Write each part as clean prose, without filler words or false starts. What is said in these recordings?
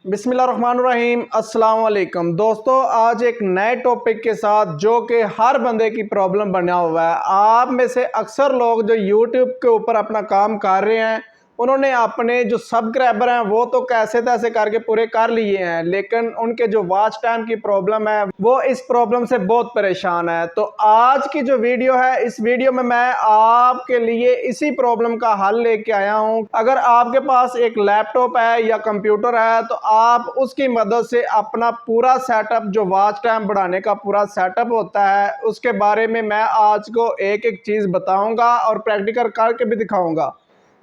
बिस्मिल्लाहिर्रहमानिर्रहीम अस्सलाम वालेकुम दोस्तों, आज एक नए टॉपिक के साथ जो कि हर बंदे की प्रॉब्लम बना हुआ है। आप में से अक्सर लोग जो यूट्यूब के ऊपर अपना काम कर रहे हैं, उन्होंने अपने जो सब्सक्राइबर हैं वो तो कैसे तैसे करके पूरे कर लिए हैं, लेकिन उनके जो वॉच टाइम की प्रॉब्लम है वो इस प्रॉब्लम से बहुत परेशान है। तो आज की जो वीडियो है, इस वीडियो में मैं आपके लिए इसी प्रॉब्लम का हल लेके आया हूं। अगर आपके पास एक लैपटॉप है या कंप्यूटर है तो आप उसकी मदद से अपना पूरा सेटअप, जो वॉच टाइम बढ़ाने का पूरा सेटअप होता है, उसके बारे में मैं आज को एक एक चीज़ बताऊंगा और प्रैक्टिकल करके भी दिखाऊंगा।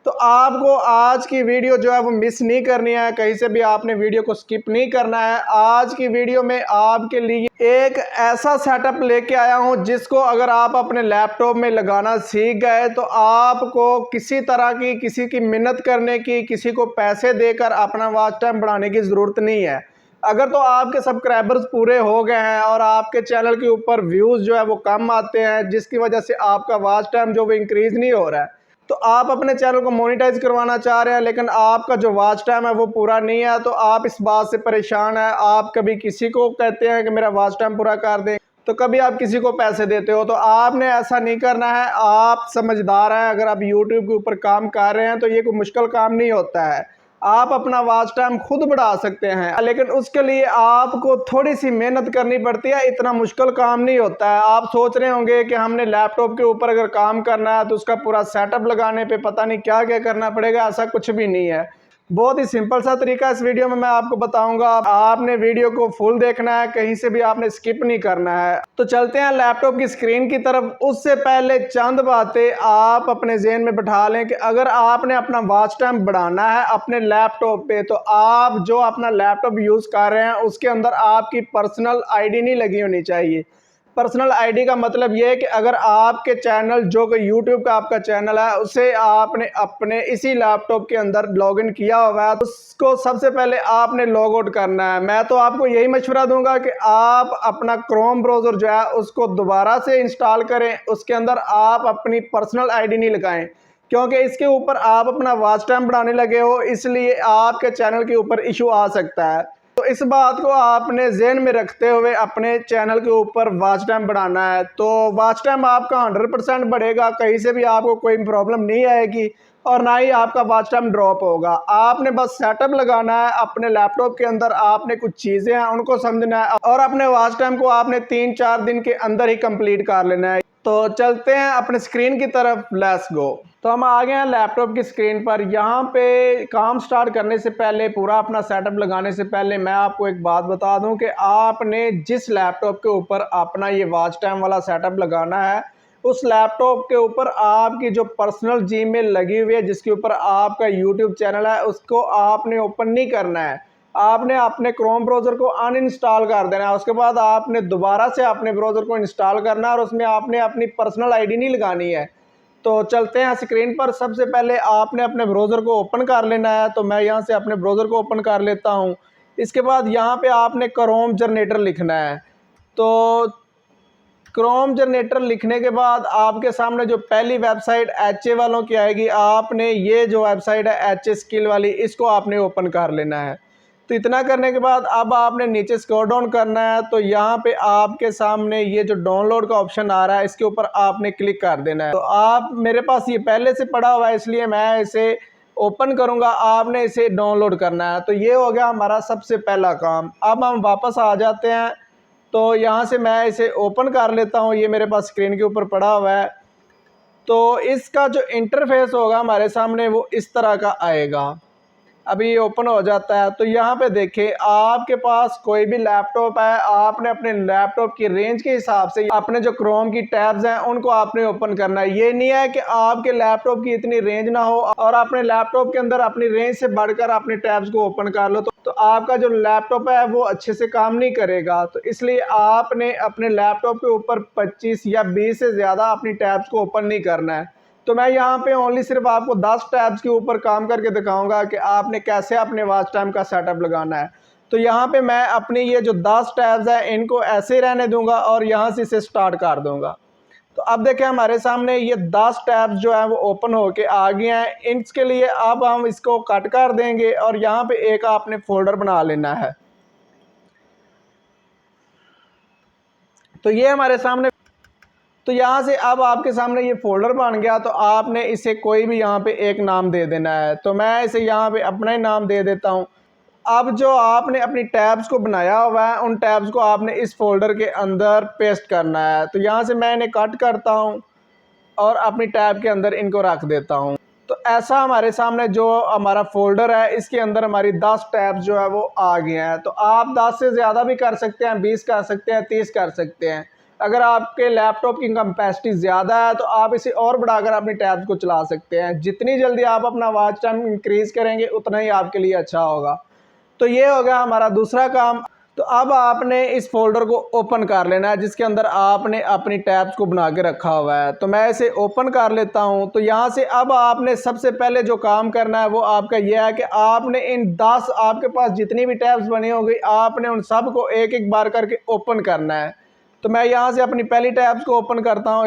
तो आपको आज की वीडियो जो है वो मिस नहीं करनी है, कहीं से भी आपने वीडियो को स्किप नहीं करना है। आज की वीडियो में आपके लिए एक ऐसा सेटअप लेके आया हूं जिसको अगर आप अपने लैपटॉप में लगाना सीख गए तो आपको किसी तरह की, किसी की मिन्नत करने की, किसी को पैसे देकर अपना वॉच टाइम बढ़ाने की ज़रूरत नहीं है। अगर तो आपके सब्सक्राइबर्स पूरे हो गए हैं और आपके चैनल के ऊपर व्यूज़ जो है वो कम आते हैं, जिसकी वजह से आपका वॉच टाइम जो वो इंक्रीज़ नहीं हो रहा है, तो आप अपने चैनल को मोनेटाइज करवाना चाह रहे हैं लेकिन आपका जो वॉच टाइम है वो पूरा नहीं है, तो आप इस बात से परेशान हैं। आप कभी किसी को कहते हैं कि मेरा वॉच टाइम पूरा कर दें, तो कभी आप किसी को पैसे देते हो। तो आपने ऐसा नहीं करना है। आप समझदार हैं, अगर आप यूट्यूब के ऊपर काम कर रहे हैं तो ये कोई मुश्किल काम नहीं होता है। आप अपना वॉच टाइम खुद बढ़ा सकते हैं, लेकिन उसके लिए आपको थोड़ी सी मेहनत करनी पड़ती है। इतना मुश्किल काम नहीं होता है। आप सोच रहे होंगे कि हमने लैपटॉप के ऊपर अगर काम करना है तो उसका पूरा सेटअप लगाने पे पता नहीं क्या क्या करना पड़ेगा। ऐसा कुछ भी नहीं है, बहुत ही सिंपल सा तरीका इस वीडियो में मैं आपको बताऊंगा। आपने वीडियो को फुल देखना है, कहीं से भी आपने स्किप नहीं करना है। तो चलते हैं लैपटॉप की स्क्रीन की तरफ। उससे पहले चंद बातें आप अपने ज़हन में बैठा लें कि अगर आपने अपना वॉच टाइम बढ़ाना है अपने लैपटॉप पे, तो आप जो अपना लैपटॉप यूज़ कर रहे हैं उसके अंदर आपकी पर्सनल आईडी नहीं लगी होनी चाहिए। पर्सनल आईडी का मतलब ये है कि अगर आपके चैनल, जो कि यूट्यूब का आपका चैनल है, उसे आपने अपने इसी लैपटॉप के अंदर लॉगिन किया हुआ है तो उसको सबसे पहले आपने लॉग आउट करना है। मैं तो आपको यही मशवरा दूंगा कि आप अपना क्रोम ब्राउज़र जो है उसको दोबारा से इंस्टॉल करें, उसके अंदर आप अपनी पर्सनल आईडी नहीं लगाएं, क्योंकि इसके ऊपर आप अपना वॉच टाइम बढ़ाने लगे हो, इसलिए आपके चैनल के ऊपर इशू आ सकता है। तो इस बात को आपने ज़हन में रखते हुए अपने चैनल के ऊपर वॉच टाइम बढ़ाना है। तो वॉच टाइम आपका 100% बढ़ेगा, कहीं से भी आपको कोई प्रॉब्लम नहीं आएगी और ना ही आपका वॉच टाइम ड्रॉप होगा। आपने बस सेटअप लगाना है अपने लैपटॉप के अंदर, आपने कुछ चीज़ें हैं उनको समझना है और अपने वॉच टाइम को आपने 3-4 दिन के अंदर ही कंप्लीट कर लेना है। तो चलते हैं अपने स्क्रीन की तरफ, लेट्स गो। तो हम आ गए हैं लैपटॉप की स्क्रीन पर। यहाँ पे काम स्टार्ट करने से पहले, पूरा अपना सेटअप लगाने से पहले मैं आपको एक बात बता दूं कि आपने जिस लैपटॉप के ऊपर अपना ये वॉच टाइम वाला सेटअप लगाना है, उस लैपटॉप के ऊपर आपकी जो पर्सनल जीमेल लगी हुई है, जिसके ऊपर आपका यूट्यूब चैनल है, उसको आपने ओपन नहीं करना है। आपने अपने क्रोम ब्राउज़र को अनइंस्टॉल कर देना है। उसके बाद आपने दोबारा से अपने ब्राउज़र को इंस्टॉल करना है और उसमें आपने अपनी पर्सनल आईडी नहीं लगानी है। तो चलते हैं स्क्रीन पर। सबसे पहले आपने अपने ब्राउज़र को ओपन कर लेना है। तो मैं यहाँ से अपने ब्राउज़र को ओपन कर लेता हूँ। इसके बाद यहाँ पे आपने क्रोम जनरेटर लिखना है। तो क्रोम जनरेटर लिखने के बाद आपके सामने जो पहली वेबसाइट एचए वालों की आएगी, आपने ये जो वेबसाइट है एचए स्किल वाली, इसको आपने ओपन कर लेना है। तो इतना करने के बाद अब आपने नीचे स्क्रॉल डाउन करना है। तो यहाँ पे आपके सामने ये जो डाउनलोड का ऑप्शन आ रहा है, इसके ऊपर आपने क्लिक कर देना है। तो आप, मेरे पास ये पहले से पड़ा हुआ है इसलिए मैं इसे ओपन करूँगा, आपने इसे डाउनलोड करना है। तो ये हो गया हमारा सबसे पहला काम। अब हम वापस आ जाते हैं। तो यहाँ से मैं इसे ओपन कर लेता हूँ, ये मेरे पास स्क्रीन के ऊपर पड़ा हुआ है। तो इसका जो इंटरफेस होगा हमारे सामने वो इस तरह का आएगा। अभी ये ओपन हो जाता है। तो यहाँ पे देखिए, आपके पास कोई भी लैपटॉप है, आपने अपने लैपटॉप की रेंज के हिसाब से अपने जो क्रोम की टैब्स हैं उनको आपने ओपन करना है। ये नहीं है कि आपके लैपटॉप की इतनी रेंज ना हो और अपने लैपटॉप के अंदर अपनी रेंज से बढ़कर अपने टैब्स को ओपन कर लो, तो आपका जो लैपटॉप है वो अच्छे से काम नहीं करेगा। तो इसलिए आपने अपने लैपटॉप के ऊपर 25 या 20 से ज़्यादा अपनी टैब्स को ओपन नहीं करना है। तो मैं यहाँ पे ओनली सिर्फ आपको 10 टैब्स के ऊपर काम करके दिखाऊंगा कि आपने कैसे अपने वॉच टाइम का सेटअप लगाना है। तो यहाँ पे मैं अपनी ये जो 10 टैब्स हैं इनको ऐसे रहने दूंगा और यहाँ से इसे स्टार्ट कर दूंगा। तो अब देखें हमारे सामने ये 10 टैब्स जो है वो ओपन होके आ गए हैं। इसके लिए अब हम इसको कट कर देंगे और यहाँ पे एक आपने फोल्डर बना लेना है। तो ये हमारे सामने, तो यहाँ से अब आपके सामने ये फोल्डर बन गया। तो आपने इसे कोई भी यहाँ पे एक नाम दे देना है। तो मैं इसे यहाँ पे अपना ही नाम दे देता हूँ। अब जो आपने अपनी टैब्स को बनाया हुआ है उन टैब्स को आपने इस फोल्डर के अंदर पेस्ट करना है। तो यहाँ से मैं इन्हें कट करता हूँ और अपनी टैब के अंदर इनको रख देता हूँ। तो ऐसा हमारे सामने जो हमारा फोल्डर है इसके अंदर हमारी 10 टैब्स जो है वो आ गए हैं। तो आप 10 से ज़्यादा भी कर सकते हैं, 20 कर सकते हैं, 30 कर सकते हैं। अगर आपके लैपटॉप की कैपेसिटी ज़्यादा है तो आप इसे और बढ़ाकर अपनी टैब्स को चला सकते हैं। जितनी जल्दी आप अपना वॉच टाइम इंक्रीज़ करेंगे उतना ही आपके लिए अच्छा होगा। तो ये हो गया हमारा दूसरा काम। तो अब आपने इस फोल्डर को ओपन कर लेना है जिसके अंदर आपने अपनी टैब्स को बना के रखा हुआ है। तो मैं इसे ओपन कर लेता हूं। तो यहाँ से अब आपने सबसे पहले जो काम करना है वो आपका यह है कि आपने इन 10 आपके पास जितनी भी टैब्स बनी होगी आपने उन सब को एक एक बार करके ओपन करना है। तो मैं यहाँ से अपनी पहली टैब्स को ओपन करता हूँ,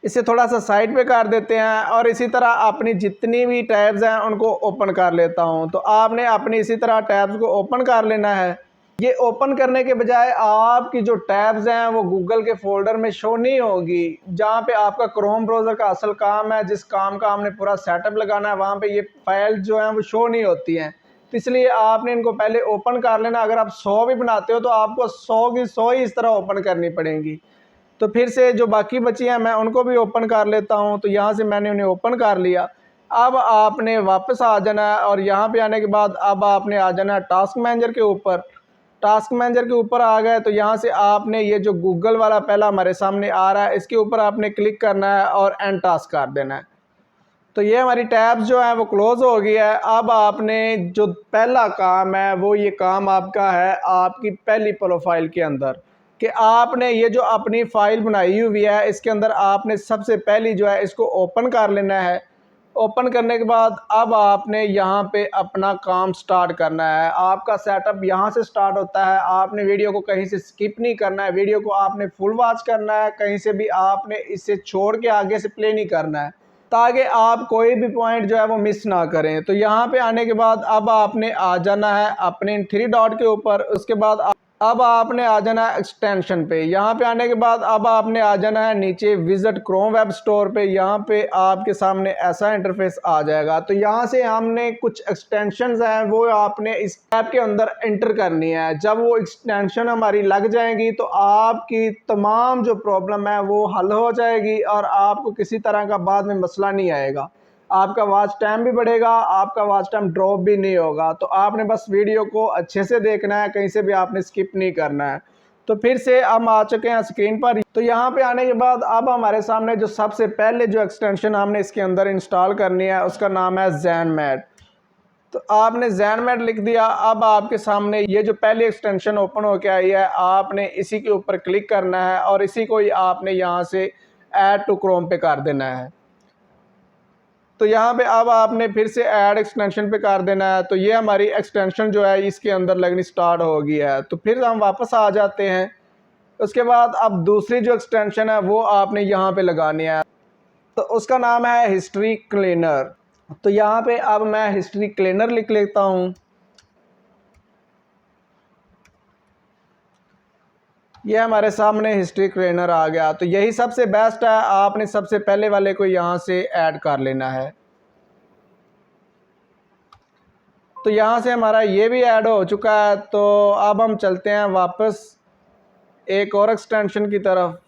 इसे थोड़ा सा साइड पे कर देते हैं और इसी तरह अपनी जितनी भी टैब्स हैं उनको ओपन कर लेता हूं। तो आपने अपनी इसी तरह टैब्स को ओपन कर लेना है। ये ओपन करने के बजाय आपकी जो टैब्स हैं वो गूगल के फोल्डर में शो नहीं होगी। जहां पे आपका क्रोम ब्राउज़र का असल काम है, जिस काम का हमने पूरा सेटअप लगाना है, वहां पे ये फाइल जो हैं वो शो नहीं होती हैं। तो इसलिए आपने इनको पहले ओपन कर लेना। अगर आप 100 भी बनाते हो तो आपको 100 की 100 ही इस तरह ओपन करनी पड़ेंगी। तो फिर से जो बाकी बची हैं मैं उनको भी ओपन कर लेता हूं। तो यहाँ से मैंने उन्हें ओपन कर लिया। अब आपने वापस आ जाना है और यहाँ पे आने के बाद अब आपने आ जाना है टास्क मैनेजर के ऊपर। टास्क मैनेजर के ऊपर आ गए तो यहाँ से आपने ये जो गूगल वाला पहला हमारे सामने आ रहा है इसके ऊपर आपने क्लिक करना है और एंड टास्क कर देना है। तो ये हमारी टैब्स जो है वो क्लोज हो गई है। अब आपने जो पहला काम है वो ये काम आपका है आपकी पहली प्रोफाइल के अंदर, कि आपने ये जो अपनी फ़ाइल बनाई हुई है इसके अंदर आपने सबसे पहली जो है इसको ओपन कर लेना है। ओपन करने के बाद अब आपने यहाँ पे अपना काम स्टार्ट करना है। आपका सेटअप यहाँ से स्टार्ट होता है। आपने वीडियो को कहीं से स्किप नहीं करना है, वीडियो को आपने फुल वॉच करना है। कहीं से भी आपने इसे छोड़ के आगे से प्ले नहीं करना है ताकि आप कोई भी पॉइंट जो है वो मिस ना करें। तो यहाँ पे आने के बाद अब आपने आ जाना है अपने 3 डॉट के ऊपर। उसके बाद अब आपने आ जाना है एक्सटेंशन पे। यहाँ पे आने के बाद अब आपने आ जाना है नीचे विजिट क्रोम वेब स्टोर पे। यहाँ पे आपके सामने ऐसा इंटरफेस आ जाएगा। तो यहाँ से हमने कुछ एक्सटेंशंस हैं वो आपने इस ऐप के अंदर एंटर करनी है। जब वो एक्सटेंशन हमारी लग जाएंगी तो आपकी तमाम जो प्रॉब्लम है वो हल हो जाएगी और आपको किसी तरह का बाद में मसला नहीं आएगा। आपका वॉच टाइम भी बढ़ेगा, आपका वॉच टाइम ड्रॉप भी नहीं होगा। तो आपने बस वीडियो को अच्छे से देखना है, कहीं से भी आपने स्किप नहीं करना है। तो फिर से हम आ चुके हैं स्क्रीन पर। तो यहाँ पे आने के बाद अब हमारे सामने जो सबसे पहले जो एक्सटेंशन हमने इसके अंदर इंस्टॉल करनी है उसका नाम है ज़ेनमेट। तो आपने ज़ेनमेट लिख दिया। अब आपके सामने ये जो पहली एक्सटेंशन ओपन होके आई है आपने इसी के ऊपर क्लिक करना है और इसी को ही आपने यहाँ से ऐड टू क्रोम पे कर देना है। तो यहाँ पे अब आपने फिर से ऐड एक्सटेंशन पे कर देना है। तो ये हमारी एक्सटेंशन जो है इसके अंदर लगनी स्टार्ट हो गई है। तो फिर हम वापस आ जाते हैं। उसके बाद अब दूसरी जो एक्सटेंशन है वो आपने यहाँ पे लगानी है। तो उसका नाम है हिस्ट्री क्लीनर। तो यहाँ पे अब मैं हिस्ट्री क्लीनर लिख लेता हूँ। ये हमारे सामने हिस्ट्री क्लीनर आ गया। तो यही सबसे बेस्ट है, आपने सबसे पहले वाले को यहाँ से ऐड कर लेना है। तो यहाँ से हमारा ये भी ऐड हो चुका है। तो अब हम चलते हैं वापस एक और एक्सटेंशन की तरफ।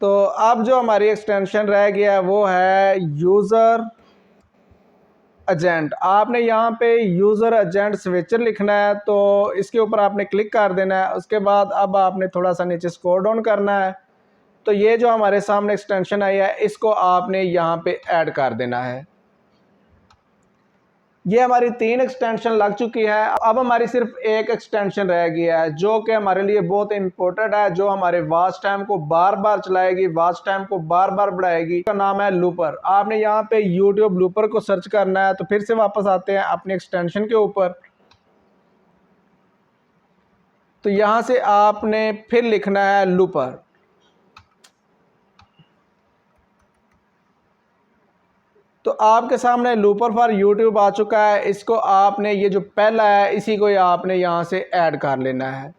तो अब जो हमारी एक्सटेंशन रह गया है वो है यूज़र एजेंट। आपने यहाँ पे यूज़र एजेंट स्विचर लिखना है। तो इसके ऊपर आपने क्लिक कर देना है। उसके बाद अब आपने थोड़ा सा नीचे स्क्रॉल डाउन करना है। तो ये जो हमारे सामने एक्सटेंशन आई है इसको आपने यहाँ पे ऐड कर देना है। ये हमारी 3 एक्सटेंशन लग चुकी है। अब हमारी सिर्फ एक एक्सटेंशन रह गया है जो कि हमारे लिए बहुत इंपॉर्टेंट है, जो हमारे वॉच टाइम को बार बार चलाएगी, वॉच टाइम को बार बार बढ़ाएगी। का नाम है लूपर। आपने यहाँ पे यूट्यूब लूपर को सर्च करना है। तो फिर से वापस आते हैं अपने एक्सटेंशन के ऊपर। तो यहाँ से आपने फिर लिखना है लूपर। तो आपके सामने लूपर फॉर यूट्यूब आ चुका है। इसको आपने, ये जो पहला है इसी को आपने यहाँ से ऐड कर लेना है।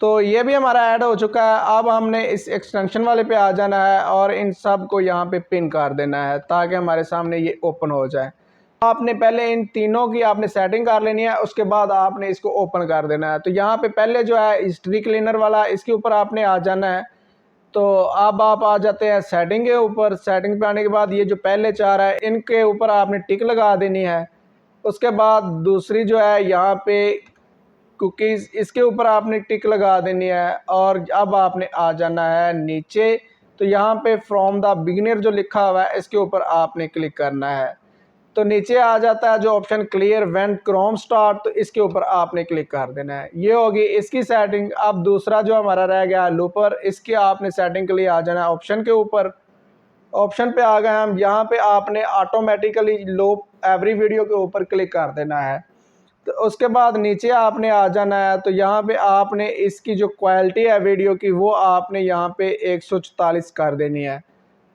तो ये भी हमारा ऐड हो चुका है। अब हमने इस एक्सटेंशन वाले पे आ जाना है और इन सब को यहाँ पे पिन कर देना है ताकि हमारे सामने ये ओपन हो जाए। आपने पहले इन तीनों की आपने सेटिंग कर लेनी है, उसके बाद आपने इसको ओपन कर देना है। तो यहाँ पे पहले जो है हिस्ट्री क्लीनर वाला, इसके ऊपर आपने आ जाना है। तो अब आप आ जाते हैं सेटिंग के ऊपर। सेटिंग पे आने के बाद ये जो पहले चार है इनके ऊपर आपने टिक लगा देनी है। उसके बाद दूसरी जो है यहाँ पे कुकीज़, इसके ऊपर आपने टिक लगा देनी है और अब आपने आ जाना है नीचे। तो यहाँ पे फ्रॉम द बिगिनर जो लिखा हुआ है इसके ऊपर आपने क्लिक करना है। तो नीचे आ जाता है जो option clear when Chrome start, तो इसके ऊपर आपने क्लिक कर देना है। ये होगी इसकी सेटिंग। अब दूसरा जो हमारा रह गया लूपर, इसकी आपने सेटिंग के लिए आ जाना है ऑप्शन के ऊपर। ऑप्शन पे आ गए हम। यहाँ पे आपने ऑटोमेटिकली लूप एवरी वीडियो के ऊपर क्लिक कर देना है। तो उसके बाद नीचे आपने आ जाना है। तो यहाँ पे आपने इसकी जो क्वालिटी है वीडियो की वो आपने यहाँ पे 144 कर देनी है।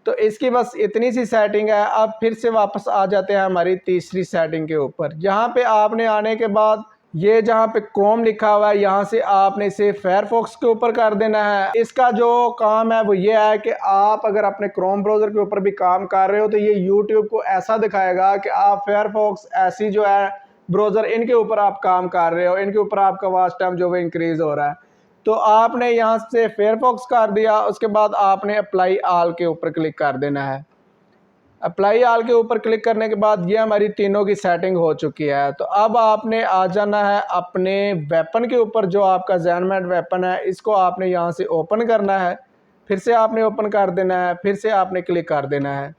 तो इसकी बस इतनी सी सेटिंग है। अब फिर से वापस आ जाते हैं हमारी तीसरी सेटिंग के ऊपर। यहाँ पे आपने आने के बाद ये जहाँ पे क्रोम लिखा हुआ है यहाँ से आपने इसे फायरफॉक्स के ऊपर कर देना है। इसका जो काम है वो ये है कि आप अगर अपने क्रोम ब्राउज़र के ऊपर भी काम कर रहे हो तो ये यूट्यूब को ऐसा दिखाएगा कि आप फायरफॉक्स ऐसी जो है ब्राउज़र इनके ऊपर आप काम कर रहे हो, इनके ऊपर आपका वॉच टाइम जो है इंक्रीज़ हो रहा है। तो आपने यहाँ से फायरफॉक्स कर दिया। उसके बाद आपने अप्लाई ऑल के ऊपर क्लिक कर देना है। अप्लाई ऑल के ऊपर क्लिक करने के बाद ये हमारी तीनों की सेटिंग हो चुकी है। तो अब आपने आ जाना है अपने वेपन के ऊपर, जो आपका ज़ेनमेट वेपन है इसको आपने यहाँ से ओपन करना है। फिर से आपने ओपन कर देना है, फिर से आपने क्लिक कर देना है।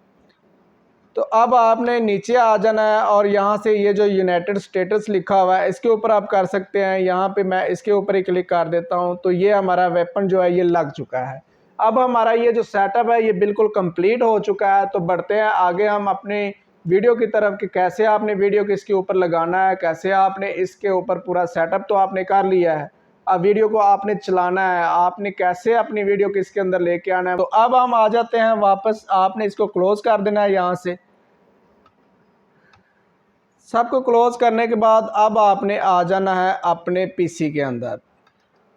तो अब आपने नीचे आ जाना है और यहाँ से ये जो यूनाइटेड स्टेट्स लिखा हुआ है इसके ऊपर आप कर सकते हैं। यहाँ पे मैं इसके ऊपर ही क्लिक कर देता हूँ। तो ये हमारा वेपन जो है ये लग चुका है। अब हमारा ये जो सेटअप है ये बिल्कुल कंप्लीट हो चुका है। तो बढ़ते हैं आगे हम अपने वीडियो की तरफ कि कैसे आपने वीडियो को इसके ऊपर लगाना है, कैसे आपने इसके ऊपर पूरा सेटअप तो आपने कर लिया है। अब वीडियो को आपने चलाना है, आपने कैसे अपनी वीडियो को इसके अंदर लेके आना है। तो अब हम आ जाते हैं वापस, आपने इसको क्लोज कर देना है। यहाँ से सबको क्लोज करने के बाद अब आपने आ जाना है अपने पीसी के अंदर।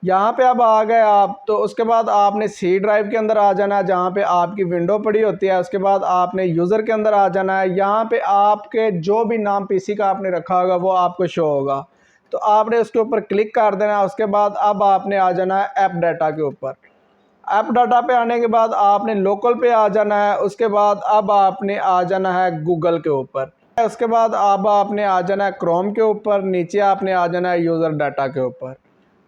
यहाँ पे अब आ गए आप। तो उसके बाद आपने सी ड्राइव के अंदर आ जाना है जहाँ पे आपकी विंडो पड़ी होती है। उसके बाद आपने यूज़र के अंदर आ जाना है। यहाँ पे आपके जो भी नाम पीसी का आपने रखा होगा वो आपको शो होगा। तो आपने उसके ऊपर क्लिक कर देना है। उसके बाद अब आपने आ जाना है ऐप डाटा के ऊपर। ऐप डाटा पे आने के बाद आपने लोकल पे आ जाना है। उसके बाद अब आपने आ जाना है गूगल के ऊपर। उसके बाद अब आपने आ जाना है क्रोम के ऊपर। नीचे आपने आ जाना है यूज़र डाटा के ऊपर।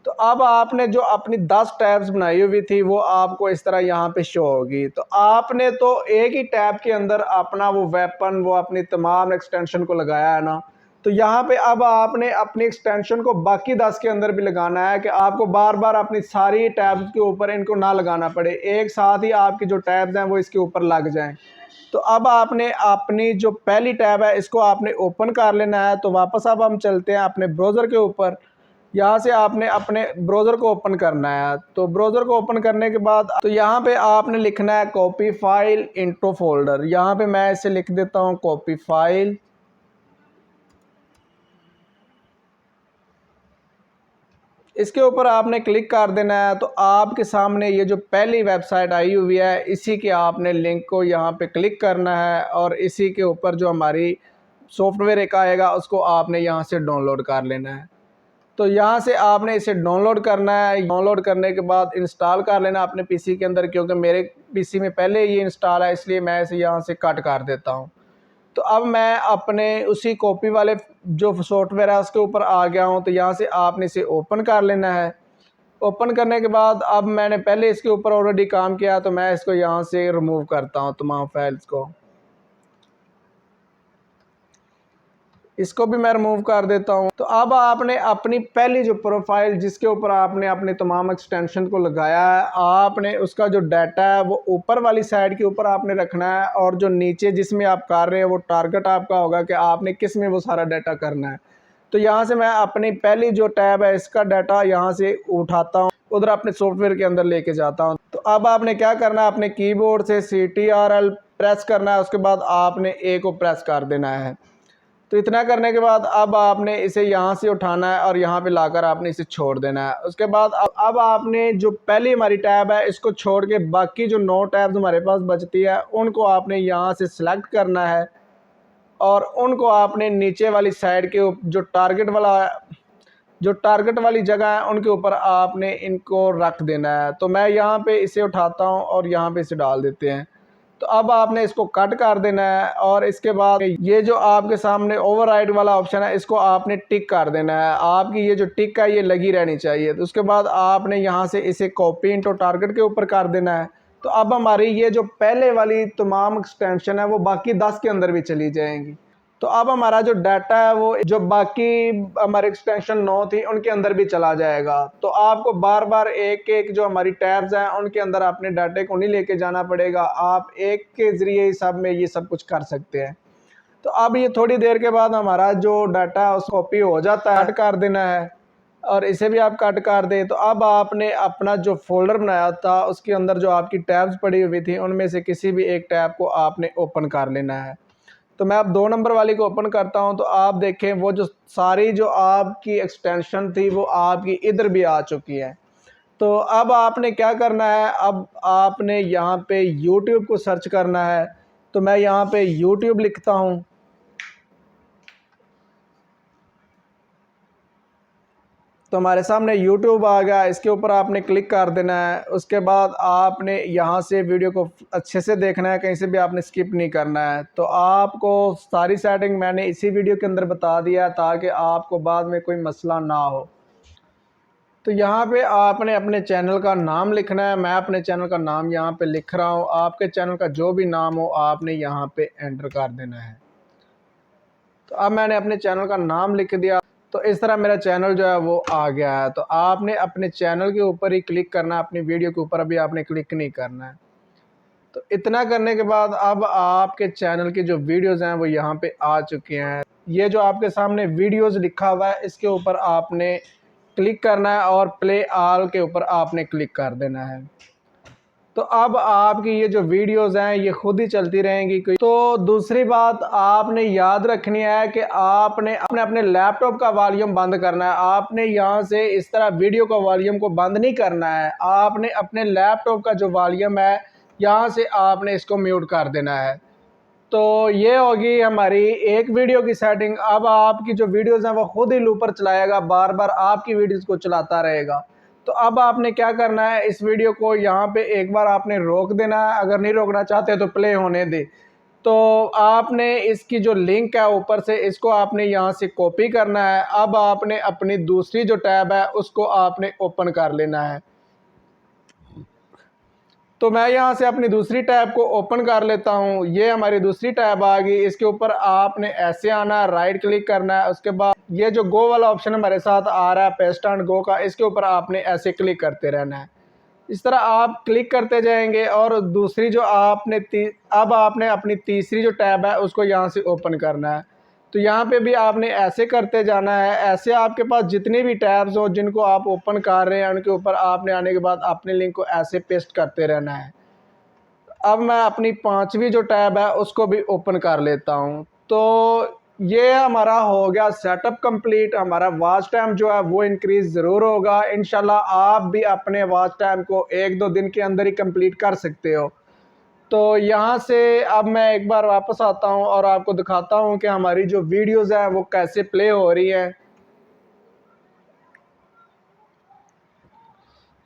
तो अब आपने जो अपनी 10 टैब्स बनाई हुई थी वो आपको इस तरह यहाँ पे शो होगी। तो आपने तो एक ही टैब के अंदर अपना वो वेपन, वो अपनी तमाम एक्सटेंशन को लगाया है ना। तो यहाँ पे अब आपने अपनी एक्सटेंशन को बाकी 10 के अंदर भी लगाना है कि आपको बार बार अपनी सारी टैब्स के ऊपर इनको ना लगाना पड़े, एक साथ ही आपकी जो टैब्स हैं वो इसके ऊपर लग जाएं। तो अब आपने अपनी जो पहली टैब है इसको आपने ओपन कर लेना है। तो वापस अब हम चलते हैं अपने ब्राउज़र के ऊपर। यहाँ से आपने अपने ब्राउज़र को ओपन करना है। तो ब्राउज़र को ओपन करने के बाद तो यहाँ पे आपने लिखना है कॉपी फाइल इंटो फोल्डर। यहाँ पे मैं इसे लिख देता हूँ कॉपी फाइल। इसके ऊपर आपने क्लिक कर देना है। तो आपके सामने ये जो पहली वेबसाइट आई हुई है इसी के आपने लिंक को यहाँ पे क्लिक करना है और इसी के ऊपर जो हमारी सॉफ्टवेयर एक आएगा उसको आपने यहाँ से डाउनलोड कर लेना है। तो यहाँ से आपने इसे डाउनलोड करना है। डाउनलोड करने के बाद इंस्टॉल कर लेना अपने पीसी के अंदर, क्योंकि मेरे पीसी में पहले ये इंस्टॉल है इसलिए मैं इसे यहाँ से कट कर देता हूँ। तो अब मैं अपने उसी कॉपी वाले जो सॉफ्टवेयर है उसके ऊपर आ गया हूँ। तो यहाँ से आपने इसे ओपन कर लेना है। ओपन करने के बाद अब मैंने पहले इसके ऊपर ऑलरेडी काम किया तो मैं इसको यहाँ से रिमूव करता हूँ तमाम फाइल्स को। इसको भी मैं रिमूव कर देता हूँ। तो अब आपने अपनी पहली जो प्रोफाइल जिसके ऊपर आपने अपने तमाम एक्सटेंशन को लगाया है, आपने उसका जो डाटा है वो ऊपर वाली साइड के ऊपर आपने रखना है और जो नीचे जिसमें आप कर रहे हैं वो टारगेट आपका होगा कि आपने किस में वो सारा डाटा करना है। तो यहाँ से मैं अपनी पहली जो टैब है इसका डाटा यहाँ से उठाता हूँ, उधर अपने सॉफ्टवेयर के अंदर लेके जाता हूँ। तो अब आपने क्या करना है, अपने कीबोर्ड से CTRL प्रेस करना है, उसके बाद आपने A को प्रेस कर देना है। तो इतना करने के बाद अब आपने इसे यहाँ से उठाना है और यहाँ पे लाकर आपने इसे छोड़ देना है। उसके बाद अब आपने जो पहली हमारी टैब है इसको छोड़ के बाकी जो 9 टैब्स हमारे पास बचती है उनको आपने यहाँ से सिलेक्ट करना है और उनको आपने नीचे वाली साइड के जो टारगेट वाली जगह है उनके ऊपर आपने इनको रख देना है। तो मैं यहाँ पे इसे उठाता हूँ और यहाँ पे इसे डाल देते हैं। तो अब आपने इसको कट कर देना है और इसके बाद ये जो आपके सामने ओवरराइड वाला ऑप्शन है इसको आपने टिक कर देना है। आपकी ये जो टिक है ये लगी रहनी चाहिए। तो उसके बाद आपने यहाँ से इसे कॉपी इनटू टारगेट के ऊपर कर देना है। तो अब हमारी ये जो पहले वाली तमाम एक्सटेंशन है वो बाकी 10 के अंदर भी चली जाएंगी। तो अब हमारा जो डाटा है वो जो बाकी हमारे एक्सटेंशन 9 थी उनके अंदर भी चला जाएगा। तो आपको बार बार एक एक जो हमारी टैब्स हैं उनके अंदर अपने डाटे को नहीं लेके जाना पड़ेगा, आप एक के ज़रिए ही सब में ये सब कुछ कर सकते हैं। तो अब ये थोड़ी देर के बाद हमारा जो डाटा है उस कॉपी हो जाता है, कट कर देना है और इसे भी आप कट कर दें। तो अब आपने अपना जो फोल्डर बनाया था उसके अंदर जो आपकी टैब्स पड़ी हुई थी उनमें से किसी भी एक टैब को आपने ओपन कर लेना है। तो मैं अब 2 नंबर वाली को ओपन करता हूं। तो आप देखें वो जो सारी जो आपकी एक्सटेंशन थी वो आपकी इधर भी आ चुकी है। तो अब आपने क्या करना है, अब आपने यहाँ पे YouTube को सर्च करना है। तो मैं यहाँ पे YouTube लिखता हूँ। तो हमारे सामने YouTube आ गया, इसके ऊपर आपने क्लिक कर देना है। उसके बाद आपने यहाँ से वीडियो को अच्छे से देखना है, कहीं से भी आपने स्किप नहीं करना है। तो आपको सारी सेटिंग मैंने इसी वीडियो के अंदर बता दिया है ताकि आपको बाद में कोई मसला ना हो। तो यहाँ पे आपने अपने चैनल का नाम लिखना है। मैं अपने चैनल का नाम यहाँ पे लिख रहा हूँ। आपके चैनल का जो भी नाम हो आपने यहाँ पे एंटर कर देना है। तो अब मैंने अपने चैनल का नाम लिख दिया। तो इस तरह मेरा चैनल जो है वो आ गया है। तो आपने अपने चैनल के ऊपर ही क्लिक करना है, अपनी वीडियो के ऊपर अभी आपने क्लिक नहीं करना है। तो इतना करने के बाद अब आपके चैनल की जो वीडियोज़ हैं वो यहाँ पे आ चुके हैं। ये जो आपके सामने वीडियोज़ लिखा हुआ है इसके ऊपर आपने क्लिक करना है और प्ले ऑल के ऊपर आपने क्लिक कर देना है। तो अब आपकी ये जो वीडियोज़ हैं ये खुद ही चलती रहेंगी। तो दूसरी बात आपने याद रखनी है कि आपने अपने लैपटॉप का वॉल्यूम बंद करना है। आपने यहाँ से इस तरह वीडियो का वॉल्यूम को बंद नहीं करना है। आपने अपने लैपटॉप का जो वॉल्यूम है यहाँ से आपने इसको म्यूट कर देना है। तो ये होगी हमारी एक वीडियो की सेटिंग। अब आपकी जो वीडियोज़ हैं वो खुद ही लूपर चलाएगा, बार बार आपकी वीडियोज़ को चलाता रहेगा। तो अब आपने क्या करना है, इस वीडियो को यहाँ पे एक बार आपने रोक देना है। अगर नहीं रोकना चाहते तो प्ले होने दे। तो आपने इसकी जो लिंक है ऊपर से इसको आपने यहाँ से कॉपी करना है। अब आपने अपनी दूसरी जो टैब है उसको आपने ओपन कर लेना है। तो मैं यहाँ से अपनी दूसरी टैब को ओपन कर लेता हूँ। ये हमारी दूसरी टैब आ गई। इसके ऊपर आपने ऐसे आना है, राइट क्लिक करना है। उसके बाद ये जो गो वाला ऑप्शन हमारे साथ आ रहा है पेस्ट एंड गो का, इसके ऊपर आपने ऐसे क्लिक करते रहना है। इस तरह आप क्लिक करते जाएंगे और दूसरी जो अब आपने अपनी तीसरी जो टैब है उसको यहाँ से ओपन करना है। तो यहाँ पे भी आपने ऐसे करते जाना है। ऐसे आपके पास जितनी भी टैब्स हो जिनको आप ओपन कर रहे हैं उनके ऊपर आपने आने के बाद अपने लिंक को ऐसे पेस्ट करते रहना है। अब मैं अपनी 5वीं जो टैब है उसको भी ओपन कर लेता हूँ। तो ये हमारा हो गया सेटअप कंप्लीट। हमारा वॉच टाइम जो है वो इंक्रीज़ ज़रूर होगा। इंशाल्लाह आप भी अपने वॉच टाइम को 1-2 दिन के अंदर ही कंप्लीट कर सकते हो। तो यहाँ से अब मैं एक बार वापस आता हूँ और आपको दिखाता हूँ कि हमारी जो वीडियोज़ हैं वो कैसे प्ले हो रही हैं।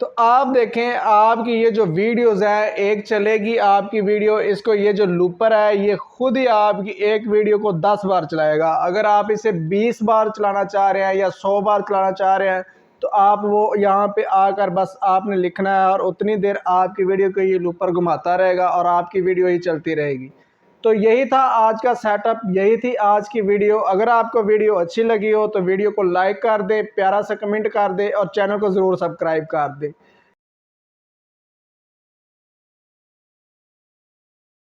तो आप देखें आपकी ये जो वीडियोज़ हैं एक चलेगी आपकी वीडियो, इसको ये जो लूपर है ये खुद ही आपकी एक वीडियो को 10 बार चलाएगा। अगर आप इसे 20 बार चलाना चाह रहे हैं या 100 बार चलाना चाह रहे हैं तो आप वो यहाँ पे आकर बस आपने लिखना है और उतनी देर आपकी वीडियो को ये लूपर घुमाता रहेगा और आपकी वीडियो ही चलती रहेगी। तो यही था आज का सेटअप, यही थी आज की वीडियो। अगर आपको वीडियो अच्छी लगी हो तो वीडियो को लाइक कर दें, प्यारा सा कमेंट कर दें और चैनल को ज़रूर सब्सक्राइब कर दें।